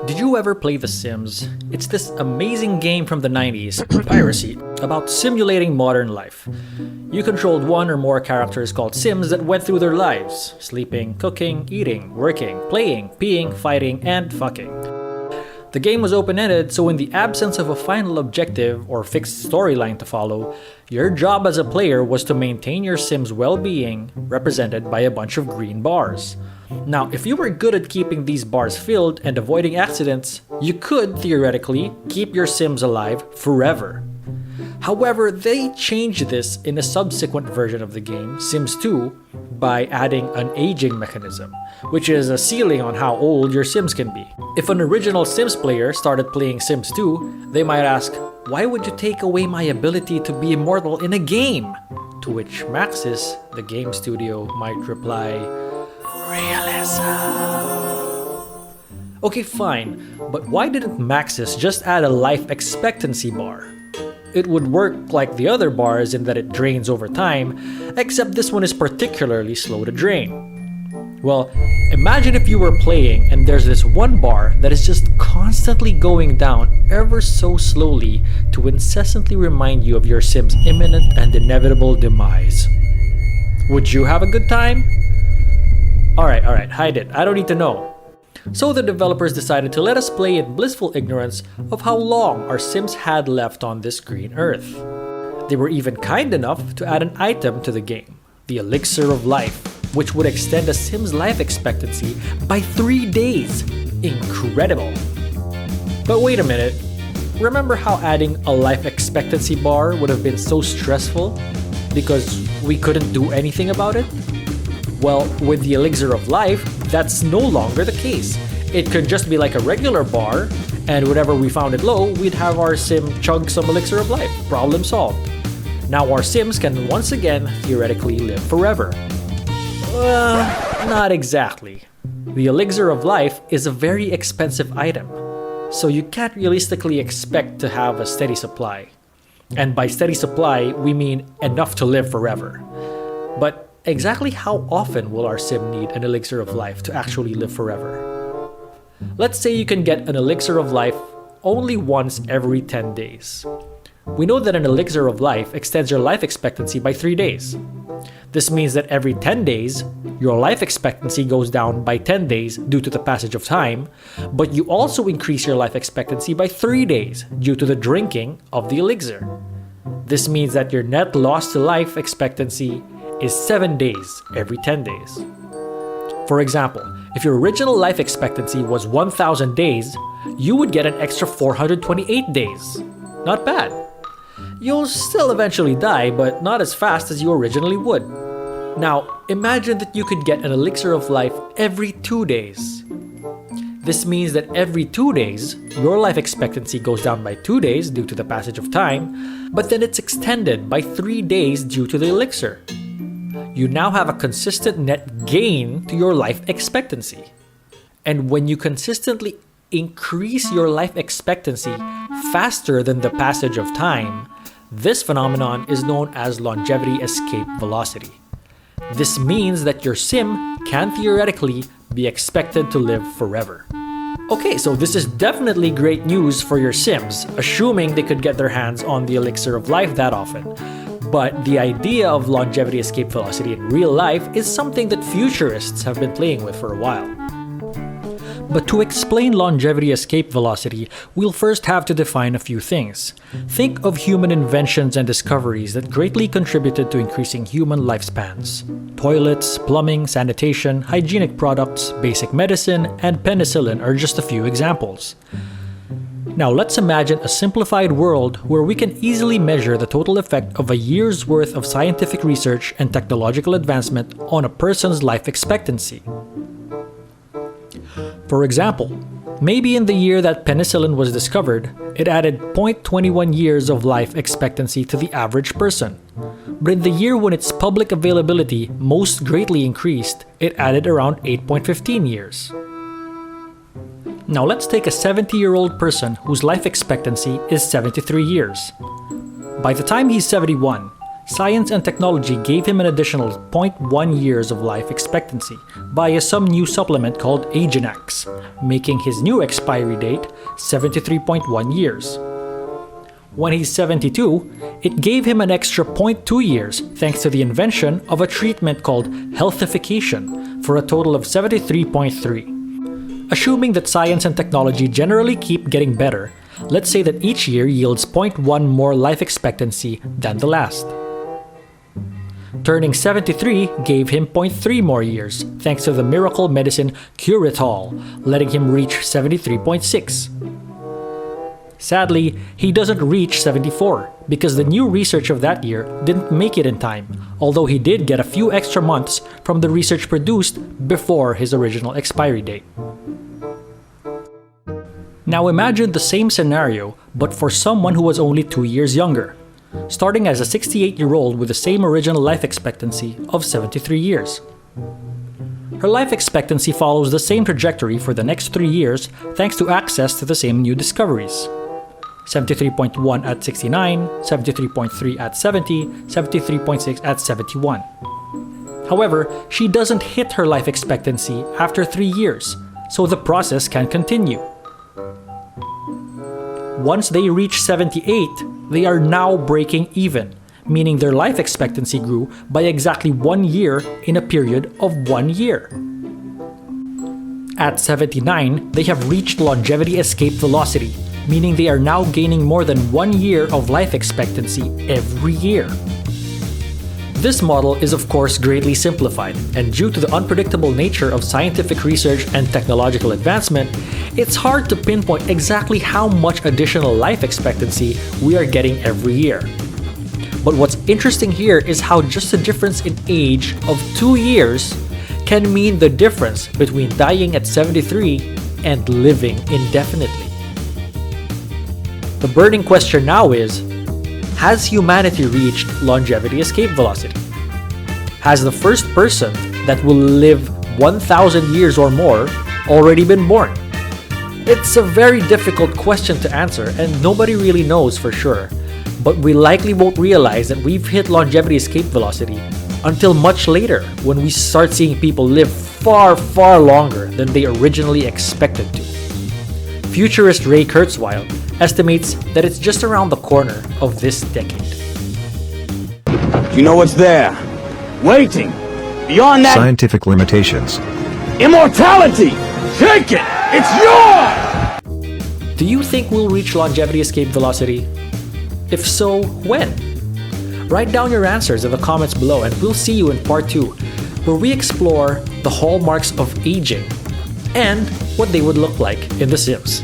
Did you ever play The Sims? It's this amazing game from the 90s, piracy, about simulating modern life. You controlled one or more characters called Sims that went through their lives, sleeping, cooking, eating, working, playing, peeing, fighting, and fucking. The game was open-ended, so in the absence of a final objective or fixed storyline to follow, your job as a player was to maintain your Sim's well-being, represented by a bunch of green bars. Now, if you were good at keeping these bars filled and avoiding accidents, you could, theoretically, keep your Sims alive forever. However, they changed this in a subsequent version of the game, Sims 2, by adding an aging mechanism, which is a ceiling on how old your Sims can be. If an original Sims player started playing Sims 2, they might ask, "Why would you take away my ability to be immortal in a game?" To which Maxis, the game studio, might reply, "Realism." Okay, fine, but why didn't Maxis just add a life expectancy bar? It would work like the other bars in that it drains over time, except this one is particularly slow to drain. Well, imagine if you were playing and there's this one bar that is just constantly going down ever so slowly to incessantly remind you of your Sim's imminent and inevitable demise. Would you have a good time? Alright, hide it. I don't need to know. So the developers decided to let us play in blissful ignorance of how long our Sims had left on this green earth. They were even kind enough to add an item to the game, the Elixir of Life, which would extend a Sim's life expectancy by 3 days. Incredible! But wait a minute, remember how adding a life expectancy bar would have been so stressful because we couldn't do anything about it? Well, with the Elixir of Life, that's no longer the case. It could just be like a regular bar, and whenever we found it low, we'd have our Sim chug some Elixir of Life. Problem solved. Now our Sims can once again theoretically live forever. Not exactly. The Elixir of Life is a very expensive item, so you can't realistically expect to have a steady supply. And by steady supply, we mean enough to live forever. But exactly how often will our Sim need an Elixir of Life to actually live forever? Let's say you can get an Elixir of Life only once every 10 days. We know that an Elixir of Life extends your life expectancy by 3 days. This means that every 10 days, your life expectancy goes down by 10 days due to the passage of time, but you also increase your life expectancy by 3 days due to the drinking of the elixir. This means that your net loss to life expectancy is 7 days every 10 days. For example, if your original life expectancy was 1,000 days, you would get an extra 428 days. Not bad. You'll still eventually die, but not as fast as you originally would. Now, imagine that you could get an Elixir of Life every 2 days. This means that every 2 days, your life expectancy goes down by 2 days due to the passage of time, but then it's extended by 3 days due to the elixir. You now have a consistent net gain to your life expectancy. And when you consistently increase your life expectancy faster than the passage of time, this phenomenon is known as longevity escape velocity. This means that your Sim can theoretically be expected to live forever. Okay, so this is definitely great news for your Sims, assuming they could get their hands on the Elixir of Life that often. But the idea of longevity escape velocity in real life is something that futurists have been playing with for a while. But to explain longevity escape velocity, we'll first have to define a few things. Think of human inventions and discoveries that greatly contributed to increasing human lifespans. Toilets, plumbing, sanitation, hygienic products, basic medicine, and penicillin are just a few examples. Now let's imagine a simplified world where we can easily measure the total effect of a year's worth of scientific research and technological advancement on a person's life expectancy. For example, maybe in the year that penicillin was discovered, it added 0.21 years of life expectancy to the average person. But in the year when its public availability most greatly increased, it added around 8.15 years. Now let's take a 70-year-old person whose life expectancy is 73 years. By the time he's 71, science and technology gave him an additional 0.1 years of life expectancy, via some new supplement called Agenax, making his new expiry date 73.1 years. When he's 72, it gave him an extra 0.2 years thanks to the invention of a treatment called healthification for a total of 73.3. Assuming that science and technology generally keep getting better, let's say that each year yields 0.1 more life expectancy than the last. Turning 73 gave him 0.3 more years thanks to the miracle medicine Curitol, letting him reach 73.6. Sadly, he doesn't reach 74 because the new research of that year didn't make it in time, although he did get a few extra months from the research produced before his original expiry date. Now imagine the same scenario, but for someone who was only 2 years younger, starting as a 68-year-old with the same original life expectancy of 73 years. Her life expectancy follows the same trajectory for the next 3 years thanks to access to the same new discoveries. 73.1 at 69, 73.3 at 70, 73.6 at 71. However, she doesn't hit her life expectancy after 3 years, so the process can continue. Once they reach 78, they are now breaking even, meaning their life expectancy grew by exactly 1 year in a period of 1 year. At 79, they have reached longevity escape velocity, meaning they are now gaining more than 1 year of life expectancy every year. This model is of course greatly simplified, and due to the unpredictable nature of scientific research and technological advancement, it's hard to pinpoint exactly how much additional life expectancy we are getting every year. But what's interesting here is how just a difference in age of 2 years can mean the difference between dying at 73 and living indefinitely. The burning question now is, has humanity reached longevity escape velocity? Has the first person that will live 1,000 years or more already been born? It's a very difficult question to answer and nobody really knows for sure, but we likely won't realize that we've hit longevity escape velocity until much later when we start seeing people live far, far longer than they originally expected to. Futurist Ray Kurzweil estimates that it's just around the corner of this decade. You know what's there? Waiting! Beyond that... Scientific limitations. Immortality! Take it! It's yours! Do you think we'll reach longevity escape velocity? If so, when? Write down your answers in the comments below and we'll see you in part 2, where we explore the hallmarks of aging and what they would look like in The Sims.